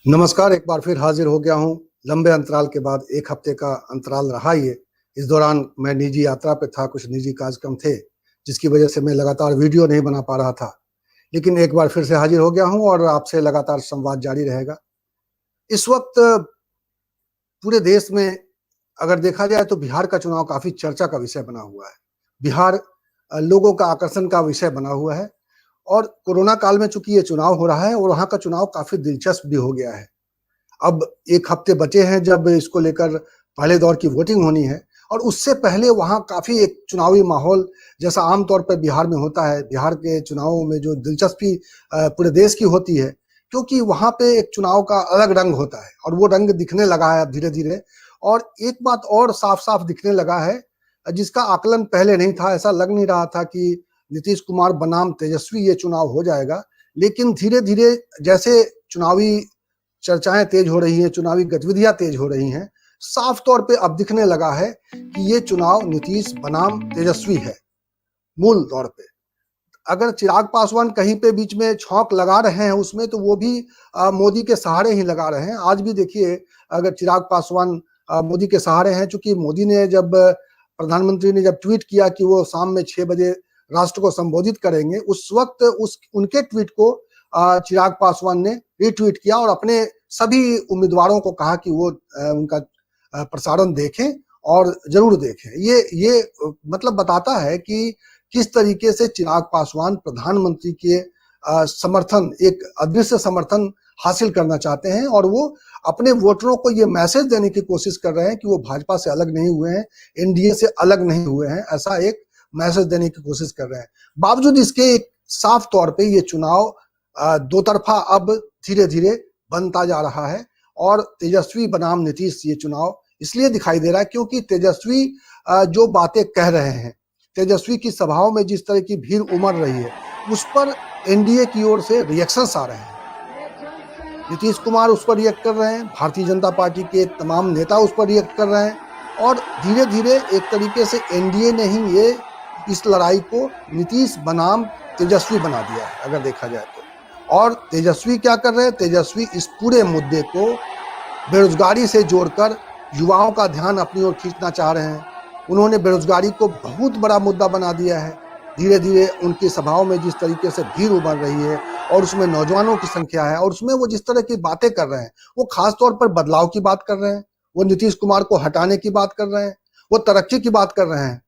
नमस्कार, एक बार फिर हाजिर हो गया हूँ। लंबे अंतराल के बाद 1 हफ्ते का अंतराल रहा ये। इस दौरान मैं निजी यात्रा पे था, कुछ निजी कार्यक्रम थे, जिसकी वजह से मैं लगातार वीडियो नहीं बना पा रहा था। लेकिन एक बार फिर से हाजिर हो गया हूँ और आपसे लगातार संवाद जारी रहेगा। इस वक़्त पूरे देश में अगर देखा जाए तो बिहार का चुनाव काफ़ी चर्चा का विषय बना हुआ है। बिहार लोगों का आकर्षण का विषय बना हुआ है और कोरोना काल में चूँकि ये चुनाव हो रहा है और वहाँ का चुनाव काफ़ी दिलचस्प भी हो गया है। अब 1 हफ्ते बचे हैं जब इसको लेकर पहले दौर की वोटिंग होनी है और उससे पहले वहाँ काफ़ी एक चुनावी माहौल जैसा आम तौर पर बिहार में होता है, बिहार के चुनावों में जो दिलचस्पी पूरे देश की होती है, क्योंकि वहाँ पे एक चुनाव का अलग रंग होता है और वो रंग दिखने लगा है अब धीरे-धीरे। और एक बात और साफ-साफ दिखने लगा है, जिसका आकलन पहले नहीं था, ऐसा लग नहीं रहा था कि नीतीश कुमार बनाम तेजस्वी ये चुनाव हो जाएगा। लेकिन धीरे-धीरे जैसे चुनावी चर्चाएं तेज हो रही हैं, चुनावी गतिविधियां तेज हो रही हैं, साफ तौर पे अब दिखने लगा है कि ये चुनाव नीतीश बनाम तेजस्वी है मूल तौर पे। अगर चिराग पासवान कहीं पे बीच में छौंक लगा रहे हैं उसमें, तो वो भी मोदी के सहारे ही लगा रहे हैं। आज भी देखिए, अगर चिराग पासवान मोदी के सहारे हैं, चूंकि मोदी ने जब प्रधानमंत्री ने जब ट्वीट किया कि वो शाम में 6 बजे राष्ट्र को संबोधित करेंगे, उस वक्त उस उनके ट्वीट को चिराग पासवान ने रीट्वीट किया और अपने सभी उम्मीदवारों को कहा कि वो उनका प्रसारण देखें और जरूर देखें। ये मतलब बताता है कि किस तरीके से चिराग पासवान प्रधानमंत्री के समर्थन, एक अदृश्य समर्थन हासिल करना चाहते हैं और वो अपने वोटरों को ये मैसेज देने की कोशिश कर रहे हैं कि वो भाजपा से अलग नहीं हुए हैं, एनडीए से अलग नहीं हुए हैं, ऐसा एक मैसेज देने की कोशिश कर रहे हैं। बावजूद इसके एक साफ तौर पे ये चुनाव दो तरफा अब धीरे-धीरे बनता जा रहा है और तेजस्वी बनाम नीतीश ये चुनाव इसलिए दिखाई दे रहा है क्योंकि तेजस्वी जो बातें कह रहे हैं, तेजस्वी की सभाओं में जिस तरह की भीड़ उमड़ रही है, उस पर एनडीए की ओर से रिएक्शंस आ रहे हैं। नीतीश कुमार उस पर रिएक्ट कर रहे हैं, भारतीय जनता पार्टी के तमाम नेता उस पर रिएक्ट कर रहे हैं और धीरे-धीरे एक तरीके से एनडीए ने ही ये इस लड़ाई को नीतीश बनाम तेजस्वी बना दिया है, अगर देखा जाए तो। और तेजस्वी क्या कर रहे हैं? तेजस्वी इस पूरे मुद्दे को बेरोजगारी से जोड़कर युवाओं का ध्यान अपनी ओर खींचना चाह रहे हैं। उन्होंने बेरोजगारी को बहुत बड़ा मुद्दा बना दिया है। धीरे-धीरे उनकी सभाओं में जिस तरीके से भीड़ उमड़ रही है और उसमें नौजवानों की संख्या है और उसमें वो जिस तरह की बातें कर रहे हैं, वो खास तौर पर बदलाव की बात कर रहे हैं, वो नीतीश कुमार को हटाने की बात कर रहे हैं, वो तरक्की की बात कर रहे हैं।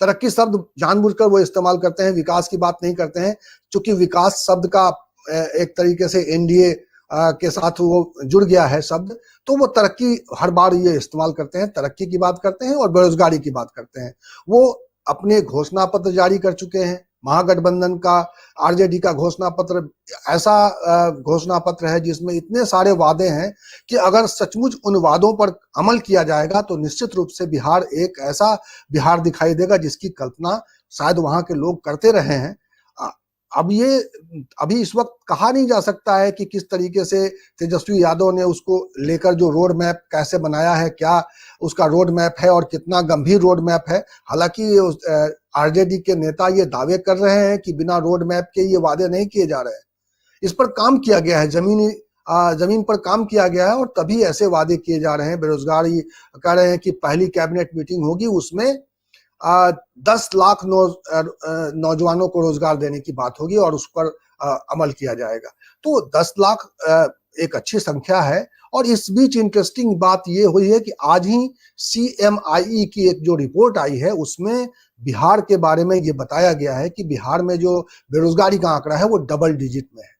तरक्की शब्द जानबूझकर वो इस्तेमाल करते हैं, विकास की बात नहीं करते हैं, चूंकि विकास शब्द का एक तरीके से एनडीए के साथ वो जुड़ गया है शब्द, तो वो तरक्की हर बार ये इस्तेमाल करते हैं, तरक्की की बात करते हैं और बेरोजगारी की बात करते हैं। वो अपने घोषणा पत्र जारी कर चुके हैं, महागठबंधन का, आरजेडी का घोषणा पत्र ऐसा घोषणा पत्र है जिसमें इतने सारे वादे हैं कि अगर सचमुच उन वादों पर अमल किया जाएगा तो निश्चित रूप से बिहार एक ऐसा बिहार दिखाई देगा जिसकी कल्पना शायद वहां के लोग करते रहे हैं। अब ये अभी इस वक्त कहा नहीं जा सकता है कि किस तरीके से तेजस्वी यादव ने उसको लेकर जो रोड मैप कैसे बनाया है, क्या उसका रोड मैप है और कितना गंभीर रोड मैप है। हालांकि आरजेडी के नेता ये दावे कर रहे हैं कि बिना रोड मैप के ये वादे नहीं किए जा रहे हैं। इस पर काम किया गया है, जमीन पर काम किया गया है और तभी ऐसे वादे किए जा रहे हैं। बेरोजगारी कह रहे हैं कि पहली कैबिनेट मीटिंग होगी, उसमें 10 लाख नौजवानों को रोजगार देने की बात होगी और उस पर अमल किया जाएगा। तो 10 लाख एक अच्छी संख्या है। और इस बीच इंटरेस्टिंग बात ये हुई है कि आज ही CMIE की एक जो रिपोर्ट आई है उसमें बिहार के बारे में ये बताया गया है कि बिहार में जो बेरोजगारी का आंकड़ा है वो डबल डिजिट में है।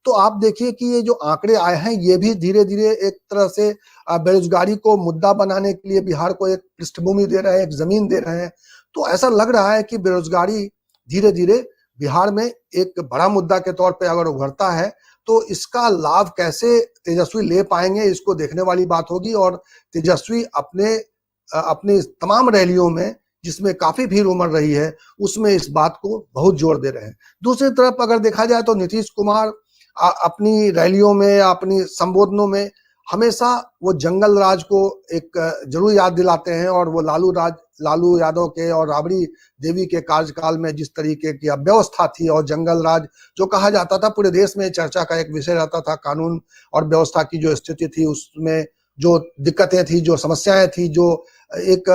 तो आप देखिए कि ये जो आंकड़े आए हैं ये भी धीरे-धीरे एक तरह से बेरोजगारी को मुद्दा बनाने के लिए बिहार को एक पृष्ठभूमि दे रहे हैं, एक जमीन दे रहे हैं। तो ऐसा लग रहा है कि बेरोजगारी धीरे-धीरे बिहार में एक बड़ा मुद्दा के तौर पे अगर उभरता है तो इसका लाभ कैसे तेजस्वी ले पाएंगे, इसको देखने वाली बात होगी। और तेजस्वी अपनी तमाम रैलियों में जिसमें काफी भीड़ उमड़ रही है उसमें इस बात को बहुत जोर दे रहे हैं। दूसरी तरफ अगर देखा जाए तो नीतीश कुमार अपनी रैलियों में या अपनी संबोधनों में हमेशा वो जंगल राज को एक जरूर याद दिलाते हैं और वो लालू राज लालू यादव के और राबड़ी देवी के कार्यकाल में जिस तरीके की अव्यवस्था थी और जंगल राज जो कहा जाता था, पूरे देश में चर्चा का एक विषय रहता था। कानून और व्यवस्था की जो स्थिति थी, उसमें जो दिक्कतें थी, जो समस्याएं थी, जो एक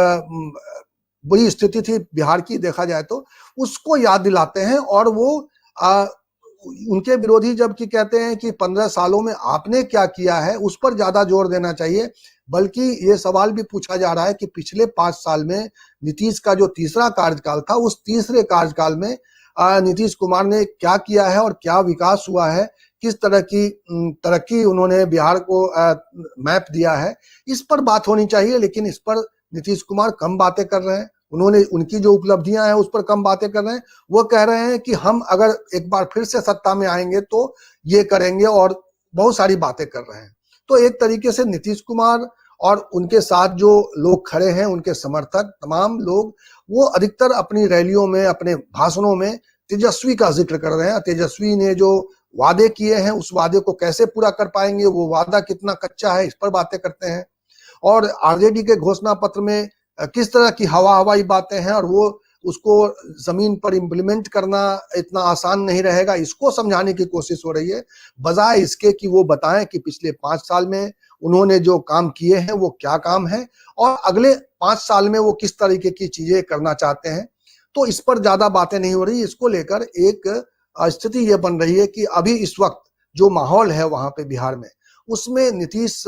बुरी स्थिति थी बिहार की देखा जाए तो, उसको याद दिलाते हैं। और वो उनके विरोधी जबकि कहते हैं कि 15 सालों में आपने क्या किया है, उस पर ज्यादा जोर देना चाहिए। बल्कि ये सवाल भी पूछा जा रहा है कि पिछले 5 साल में नीतीश का जो तीसरा कार्यकाल था, उस तीसरे कार्यकाल में नीतीश कुमार ने क्या किया है और क्या विकास हुआ है, किस तरह की तरक्की उन्होंने बिहार को मैप दिया है, इस पर बात होनी चाहिए। लेकिन इस पर नीतीश कुमार कम बातें कर रहे हैं। उन्होंने उनकी जो उपलब्धियां हैं उस पर कम बातें कर रहे हैं। वो कह रहे हैं कि हम अगर एक बार फिर से सत्ता में आएंगे तो ये करेंगे, और बहुत सारी बातें कर रहे हैं। तो एक तरीके से नीतीश कुमार और उनके साथ जो लोग खड़े हैं, उनके समर्थक तमाम लोग, वो अधिकतर अपनी रैलियों में, अपने भाषणों में तेजस्वी का जिक्र कर रहे हैं। तेजस्वी ने जो वादे किए हैं उस वादे को कैसे पूरा कर पाएंगे, वो वादा कितना कच्चा है, इस पर बातें करते हैं। और आरजेडी के घोषणा पत्र में किस तरह की हवाई बातें हैं और वो उसको जमीन पर इम्प्लीमेंट करना इतना आसान नहीं रहेगा, इसको समझाने की कोशिश हो रही है, बजाय इसके कि वो बताएं कि पिछले 5 साल में उन्होंने जो काम किए हैं वो क्या काम है और अगले 5 साल में वो किस तरीके की चीजें करना चाहते हैं। तो इस पर ज्यादा बातें नहीं हो रही। इसको लेकर एक स्थिति ये बन रही है कि अभी इस वक्त जो माहौल है वहां पे बिहार में, उसमें नीतीश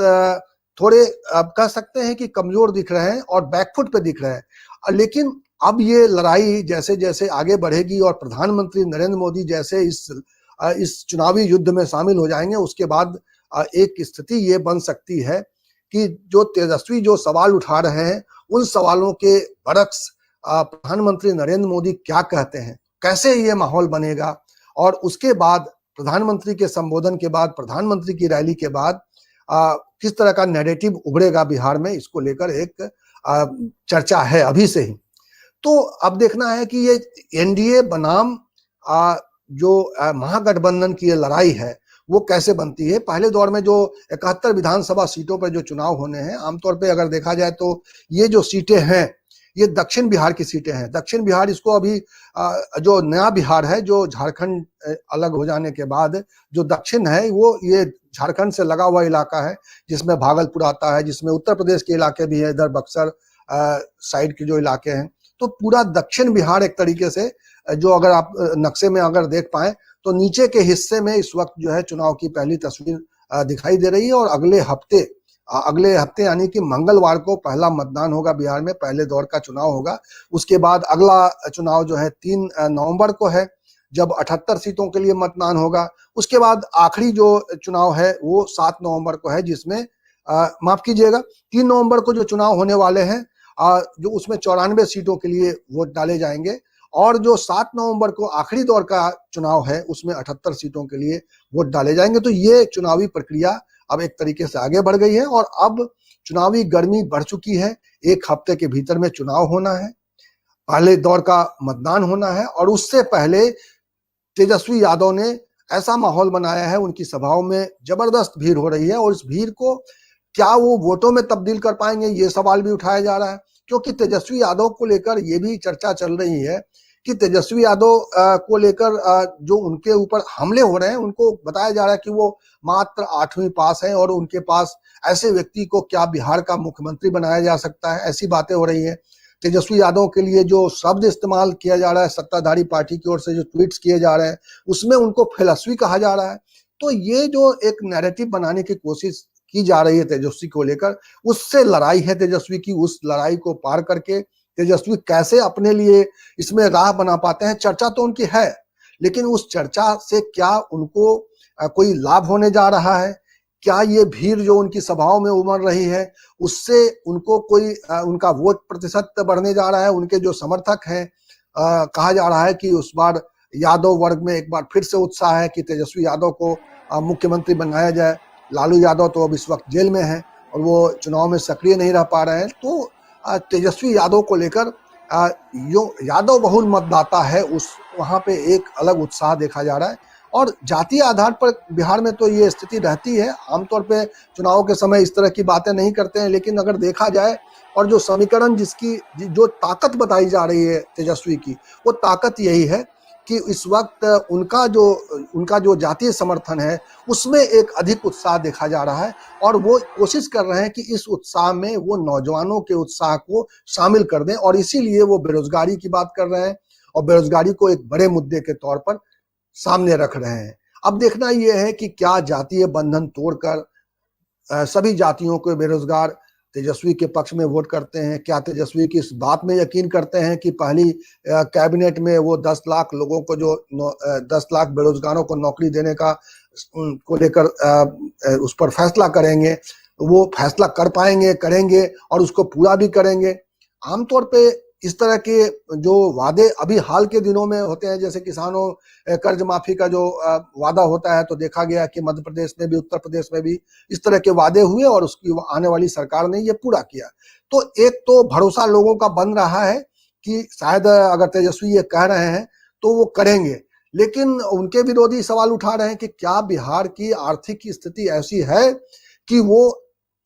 थोड़े अब कह सकते हैं कि कमजोर दिख रहे हैं और बैकफुट पे दिख रहे हैं। लेकिन अब ये लड़ाई जैसे जैसे आगे बढ़ेगी और प्रधानमंत्री नरेंद्र मोदी जैसे इस चुनावी युद्ध में शामिल हो जाएंगे, उसके बाद एक स्थिति ये बन सकती है कि जो तेजस्वी जो सवाल उठा रहे हैं, उन सवालों के बरक्स प्रधानमंत्री नरेंद्र मोदी क्या कहते हैं, कैसे ये माहौल बनेगा, और उसके बाद प्रधानमंत्री के संबोधन के बाद, प्रधानमंत्री की रैली के बाद किस तरह का नैरेटिव उभरेगा बिहार में, इसको लेकर एक चर्चा है अभी से ही। तो अब देखना है कि ये एनडीए बनाम जो महागठबंधन की ये लड़ाई है वो कैसे बनती है। पहले दौर में जो 71 विधानसभा सीटों पर जो चुनाव होने हैं, आमतौर पे अगर देखा जाए तो ये जो सीटें हैं ये दक्षिण बिहार की सीटें हैं। दक्षिण बिहार, इसको अभी जो नया बिहार है, जो झारखंड अलग हो जाने के बाद जो दक्षिण है, वो ये झारखंड से लगा हुआ इलाका है, जिसमें भागलपुर आता है, जिसमें उत्तर प्रदेश के इलाके भी है, इधर बक्सर साइड के जो इलाके हैं। तो पूरा दक्षिण बिहार एक तरीके से, जो अगर आप नक्शे में अगर देख पाए तो नीचे के हिस्से में इस वक्त जो है चुनाव की पहली तस्वीर दिखाई दे रही है। और अगले हफ्ते यानी कि मंगलवार को पहला मतदान होगा बिहार में, पहले दौर का चुनाव होगा। उसके बाद अगला चुनाव जो है 3 नवंबर को है, जब 78 सीटों के लिए मतदान होगा। उसके बाद आखिरी जो चुनाव है वो 7 नवंबर को है, जिसमें माफ कीजिएगा 3 नवंबर को जो चुनाव होने वाले हैं, जो उसमें 94 सीटों के लिए वोट डाले जाएंगे। और जो 7 नवंबर को आखिरी दौर का चुनाव है उसमें 78 सीटों के लिए वोट डाले जाएंगे। तो ये चुनावी प्रक्रिया अब एक तरीके से आगे बढ़ गई है और अब चुनावी गर्मी बढ़ चुकी है। 1 हफ्ते के भीतर में चुनाव होना है, पहले दौर का मतदान होना है, और उससे पहले तेजस्वी यादव ने ऐसा माहौल बनाया है, उनकी सभाओं में जबरदस्त भीड़ हो रही है। और इस भीड़ को क्या वो वोटों में तब्दील कर पाएंगे, ये सवाल भी उठाया जा रहा है। क्योंकि तेजस्वी यादव को लेकर ये भी चर्चा चल रही है कि तेजस्वी यादव को लेकर जो उनके ऊपर हमले हो रहे हैं, उनको बताया जा रहा है कि वो मात्र 8वीं पास है और उनके पास ऐसे व्यक्ति को क्या बिहार का मुख्यमंत्री बनाया जा सकता है, ऐसी बातें हो रही है। तेजस्वी यादव के लिए जो शब्द इस्तेमाल किया जा रहा है, सत्ताधारी पार्टी की ओर से जो ट्वीट्स किए जा रहे हैं, उसमें उनको फेलस्वी कहा जा रहा है। तो ये जो एक नैरेटिव बनाने की कोशिश की जा रही है तेजस्वी को लेकर, उससे लड़ाई है तेजस्वी की। उस लड़ाई को पार करके तेजस्वी कैसे अपने लिए इसमें राह बना पाते हैं। चर्चा तो उनकी है, लेकिन उस चर्चा से क्या उनको कोई लाभ होने जा रहा है, क्या ये भीड़ जो उनकी सभाओं में उमड़ रही है उससे उनको कोई उनका वोट प्रतिशत बढ़ने जा रहा है। उनके जो समर्थक हैं, कहा जा रहा है कि उस बार यादव वर्ग में एक बार फिर से उत्साह है कि तेजस्वी यादव को मुख्यमंत्री बनाया जाए। लालू यादव तो अब इस वक्त जेल में है और वो चुनाव में सक्रिय नहीं रह पा रहे हैं। तो तेजस्वी यादव को लेकर यादव बहुल मतदाता है, उस वहां पे एक अलग उत्साह देखा जा रहा है। और जातीय आधार पर बिहार में तो ये स्थिति रहती है। आमतौर पे चुनाव के समय इस तरह की बातें नहीं करते हैं, लेकिन अगर देखा जाए और जो समीकरण जिसकी जो ताकत बताई जा रही है तेजस्वी की, वो ताकत यही है कि इस वक्त उनका जो जातीय समर्थन है उसमें एक अधिक उत्साह देखा जा रहा है, और वो कोशिश कर रहे हैं कि इस उत्साह में वो नौजवानों के उत्साह को शामिल कर दें, और इसीलिए वो बेरोजगारी की बात कर रहे हैं और बेरोजगारी को एक बड़े मुद्दे के तौर पर सामने रख रहे हैं। अब देखना यह है कि क्या जातीय बंधन तोड़कर सभी जातियों के बेरोजगार तेजस्वी के पक्ष में वोट करते हैं। क्या तेजस्वी की इस बात में यकीन करते हैं कि पहली कैबिनेट में वो 10 लाख लोगों को 10 लाख बेरोजगारों को नौकरी देने का को लेकर उस पर फैसला करेंगे, वो फैसला कर पाएंगे, करेंगे और उसको पूरा भी करेंगे। आमतौर पे इस तरह के जो वादे अभी हाल के दिनों में होते हैं, जैसे किसानों कर्ज माफी का जो वादा होता है, तो देखा गया कि मध्य प्रदेश में भी, उत्तर प्रदेश में भी इस तरह के वादे हुए और उसकी आने वाली सरकार ने ये पूरा किया। तो एक तो भरोसा लोगों का बन रहा है कि शायद अगर तेजस्वी ये कह रहे हैं तो वो करेंगे, लेकिन उनके विरोधी सवाल उठा रहे हैं कि क्या बिहार की आर्थिक स्थिति ऐसी है कि वो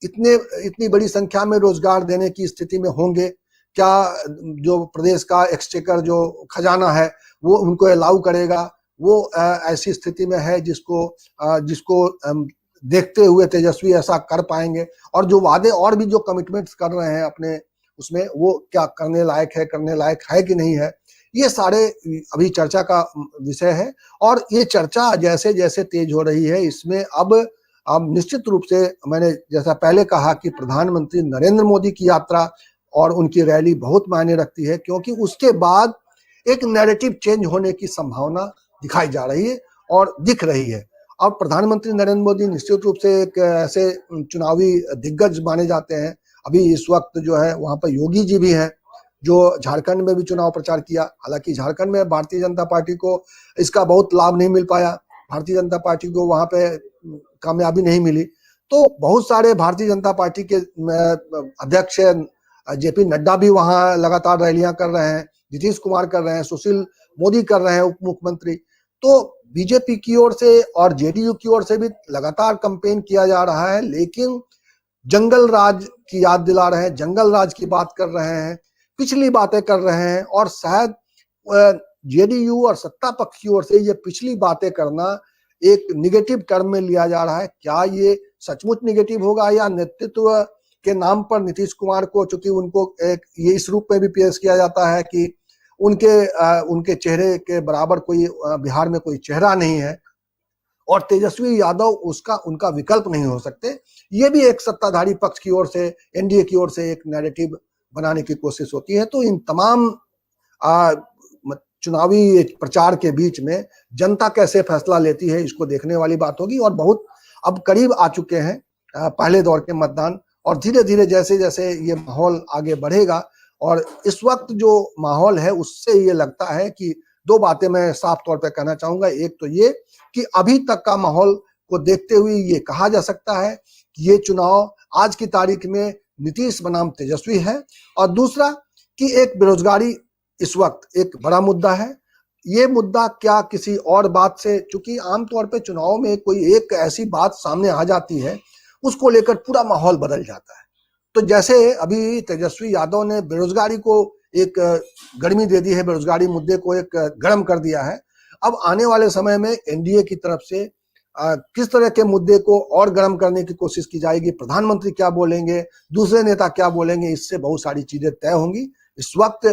इतनी बड़ी संख्या में रोजगार देने की स्थिति में होंगे? क्या जो प्रदेश का एक्सचेकर जो खजाना है वो उनको अलाउ करेगा? वो ऐसी स्थिति में है जिसको देखते हुए तेजस्वी ऐसा कर पाएंगे? और जो वादे और भी जो कमिटमेंट्स कर रहे हैं अपने उसमें, वो क्या करने लायक है कि नहीं है? ये सारे अभी चर्चा का विषय है, और ये चर्चा जैसे जैसे तेज हो रही है इसमें अब निश्चित रूप से मैंने जैसा पहले कहा कि प्रधानमंत्री नरेंद्र मोदी की यात्रा और उनकी रैली बहुत मायने रखती है, क्योंकि उसके बाद एक नैरेटिव चेंज होने की संभावना दिखाई जा रही है और दिख रही है। और प्रधानमंत्री नरेंद्र मोदी निश्चित रूप से एक ऐसे चुनावी दिग्गज माने जाते हैं। अभी इस वक्त जो है वहां पर योगी जी भी हैं, जो झारखंड में भी चुनाव प्रचार किया। हालांकि झारखंड में भारतीय जनता पार्टी को इसका बहुत लाभ नहीं मिल पाया, भारतीय जनता पार्टी को वहां पे कामयाबी नहीं मिली। तो बहुत सारे भारतीय जनता पार्टी के अध्यक्ष जेपी नड्डा भी वहां लगातार रैलियां कर रहे हैं, नीतीश कुमार कर रहे हैं, सुशील मोदी कर रहे हैं उप मुख्यमंत्री। तो बीजेपी की ओर से और जेडीयू की ओर से भी लगातार कैंपेन किया जा रहा है, लेकिन जंगल राज की याद दिला रहे हैं, जंगल राज की बात कर रहे हैं, पिछली बातें कर रहे हैं, और शायद जेडीयू और सत्ता पक्ष की ओर से ये पिछली बातें करना एक निगेटिव टर्म में लिया जा रहा है। क्या ये सचमुच निगेटिव होगा, या नेतृत्व के नाम पर नीतीश कुमार को, चूंकि उनको एक ये इस रूप में भी पेश किया जाता है कि उनके चेहरे के बराबर कोई बिहार में कोई चेहरा नहीं है और तेजस्वी यादव उनका विकल्प नहीं हो सकते, ये भी एक सत्ताधारी पक्ष की ओर से, एनडीए की ओर से एक नैरेटिव बनाने की कोशिश होती है। तो इन तमाम चुनावी प्रचार के बीच में जनता कैसे फैसला लेती है, इसको देखने वाली बात होगी। और बहुत अब करीब आ चुके हैं पहले दौर के मतदान, और धीरे धीरे जैसे जैसे ये माहौल आगे बढ़ेगा, और इस वक्त जो माहौल है उससे ये लगता है कि दो बातें मैं साफ तौर पे कहना चाहूंगा। एक तो ये कि अभी तक का माहौल को देखते हुए ये कहा जा सकता है कि ये चुनाव आज की तारीख में नीतीश बनाम तेजस्वी है, और दूसरा कि एक बेरोजगारी इस वक्त एक बड़ा मुद्दा है। ये मुद्दा क्या किसी और बात से, चूंकि आमतौर पे चुनाव में कोई एक ऐसी बात सामने आ जाती है उसको लेकर पूरा माहौल बदल जाता है। तो जैसे अभी तेजस्वी यादव ने बेरोजगारी को एक गर्मी दे दी है, बेरोजगारी मुद्दे को एक गर्म कर दिया है। अब आने वाले समय में एनडीए की तरफ से किस तरह के मुद्दे को और गर्म करने की कोशिश की जाएगी, प्रधानमंत्री क्या बोलेंगे, दूसरे नेता क्या बोलेंगे, इससे बहुत सारी चीजें तय होंगी। इस वक्त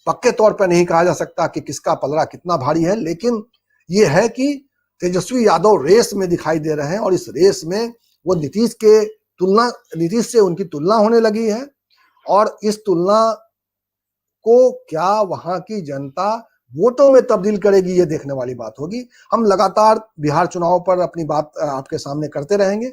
पक्के तौर पर नहीं कहा जा सकता कि किसका पलड़ा कितना भारी है, लेकिन ये है कि तेजस्वी यादव रेस में दिखाई दे रहे हैं, और इस रेस में वो नीतीश से उनकी तुलना होने लगी है। और इस तुलना को क्या वहां की जनता वोटों में तब्दील करेगी, ये देखने वाली बात होगी। हम लगातार बिहार चुनाव पर अपनी बात आपके सामने करते रहेंगे,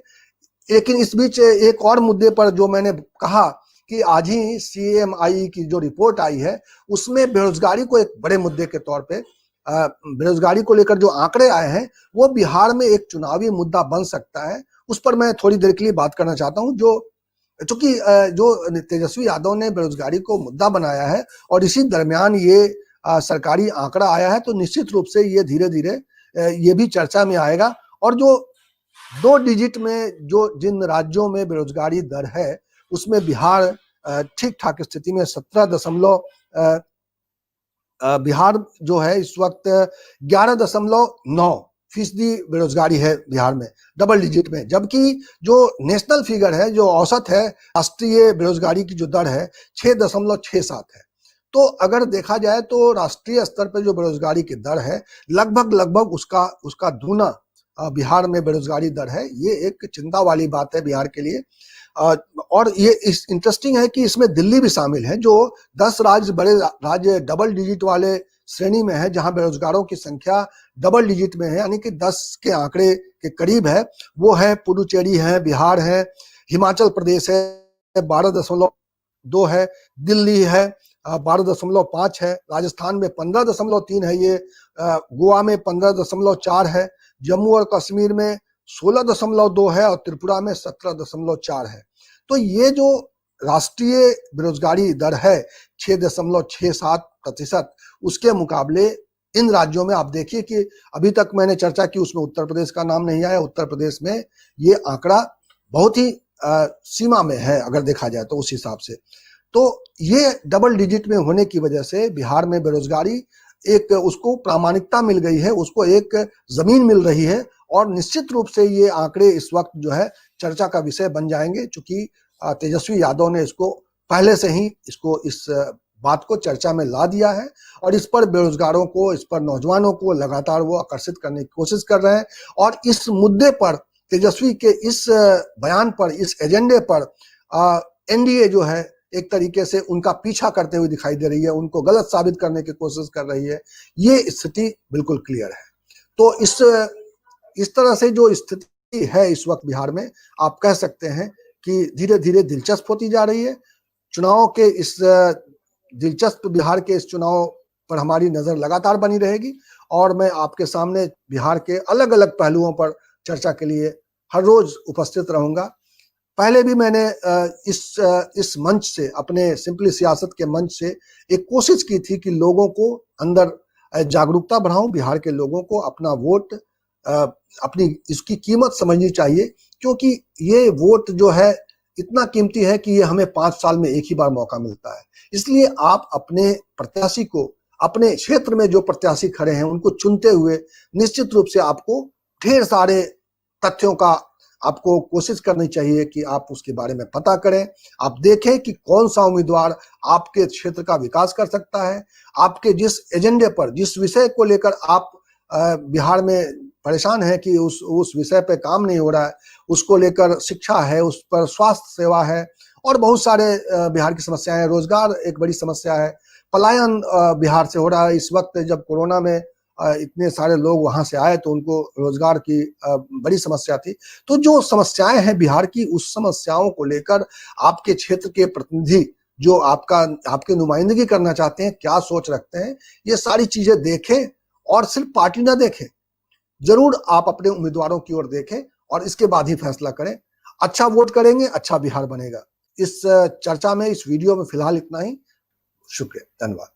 लेकिन इस बीच एक और मुद्दे पर जो मैंने कहा कि आज ही सीएमआई की जो रिपोर्ट आई है उसमें बेरोजगारी को एक बड़े मुद्दे के तौर पे, बेरोजगारी को लेकर जो आंकड़े आए हैं वो बिहार में एक चुनावी मुद्दा बन सकता है। उस पर मैं थोड़ी देर के लिए बात करना चाहता हूं। चूंकि जो तेजस्वी यादव ने बेरोजगारी को मुद्दा बनाया है और इसी दरमियान ये सरकारी आंकड़ा आया है, तो निश्चित रूप से ये धीरे धीरे ये भी चर्चा में आएगा। और जो 2 डिजिट में जो जिन राज्यों में बेरोजगारी दर है उसमें बिहार ठीक ठाक स्थिति में 17 बिहार जो है इस वक्त 11.9% बेरोजगारी है बिहार में, डबल डिजिट में। जबकि जो नेशनल फिगर है, जो औसत है राष्ट्रीय बेरोजगारी की जो दर है 6.67 है। तो अगर देखा जाए तो राष्ट्रीय स्तर पर जो बेरोजगारी की दर है लगभग उसका दूना बिहार में बेरोजगारी दर है। ये एक चिंता वाली बात है बिहार के लिए। और ये इस इंटरेस्टिंग है कि इसमें दिल्ली भी शामिल है, जो 10 बड़े राज्य डबल डिजिट वाले श्रेणी में है, जहां बेरोजगारों की संख्या डबल डिजिट में है, यानी कि 10 के आंकड़े के करीब है। वो है पुडुचेरी है, बिहार है, हिमाचल प्रदेश है 12.2 है, दिल्ली है 12.5 है, राजस्थान में 15.3 है, ये गोवा में 15.4 है, जम्मू और कश्मीर में 16.2 है और त्रिपुरा में 17.4 है। तो ये जो राष्ट्रीय बेरोजगारी दर है 6.67%, उसके मुकाबले इन राज्यों में आप देखिए कि अभी तक मैंने चर्चा की उसमें उत्तर प्रदेश का नाम नहीं आया। उत्तर प्रदेश में ये आंकड़ा बहुत ही सीमा में है अगर देखा जाए तो उस हिसाब से। तो ये डबल डिजिट में होने की वजह से बिहार में बेरोजगारी एक उसको प्रामाणिकता मिल गई है, उसको एक जमीन मिल रही है। और निश्चित रूप से ये आंकड़े इस वक्त जो है चर्चा का विषय बन जाएंगे, क्योंकि तेजस्वी यादव ने इसको पहले से ही इस बात को चर्चा में ला दिया है और इस पर बेरोजगारों को, इस पर नौजवानों को लगातार वो आकर्षित करने की कोशिश कर रहे हैं। और इस मुद्दे पर, तेजस्वी के इस बयान पर, इस एजेंडे पर एनडीए जो है एक तरीके से उनका पीछा करते हुए दिखाई दे रही है, उनको गलत साबित करने की कोशिश कर रही है। ये स्थिति बिल्कुल क्लियर है। तो इस तरह से जो स्थिति है इस वक्त बिहार में, आप कह सकते हैं कि धीरे धीरे दिलचस्प होती जा रही है। चुनाव के इस दिलचस्प बिहार के इस चुनाव पर हमारी नजर लगातार बनी रहेगी और मैं आपके सामने बिहार के अलग अलग पहलुओं पर चर्चा के लिए हर रोज उपस्थित रहूंगा। पहले भी मैंने इस मंच से, अपने सिंपली सियासत के मंच से एक कोशिश की थी कि लोगों को अंदर जागरूकता बढ़ाऊं, बिहार के लोगों को अपना वोट, अपनी इसकी कीमत समझनी चाहिए, क्योंकि ये वोट जो है इतना कीमती है कि ये हमें 5 साल में एक ही बार मौका मिलता है। इसलिए आप अपने प्रत्याशी को, अपने क्षेत्र में जो प्रत्याशी खड़े हैं उनको चुनते हुए निश्चित रूप से आपको ढेर सारे तथ्यों का आपको कोशिश करनी चाहिए कि आप उसके बारे में पता करें। आप देखें कि कौन सा उम्मीदवार आपके क्षेत्र का विकास कर सकता है। आपके जिस एजेंडे पर, जिस विषय को लेकर आप बिहार में परेशान है कि उस विषय पे काम नहीं हो रहा है, उसको लेकर शिक्षा है, उस पर स्वास्थ्य सेवा है और बहुत सारे बिहार की समस्याएं हैं। रोजगार एक बड़ी समस्या है, पलायन बिहार से हो रहा है। इस वक्त जब कोरोना में इतने सारे लोग वहां से आए तो उनको रोजगार की बड़ी समस्या थी। तो जो समस्याएं हैं बिहार की, उस समस्याओं को लेकर आपके क्षेत्र के प्रतिनिधि जो आपकी नुमाइंदगी करना चाहते हैं, क्या सोच रखते हैं, ये सारी चीजें देखें और सिर्फ पार्टी ना देखें, जरूर आप अपने उम्मीदवारों की ओर देखें और इसके बाद ही फैसला करें। अच्छा वोट करेंगे, अच्छा बिहार बनेगा। इस चर्चा में, इस वीडियो में फिलहाल इतना ही। शुक्रिया, धन्यवाद।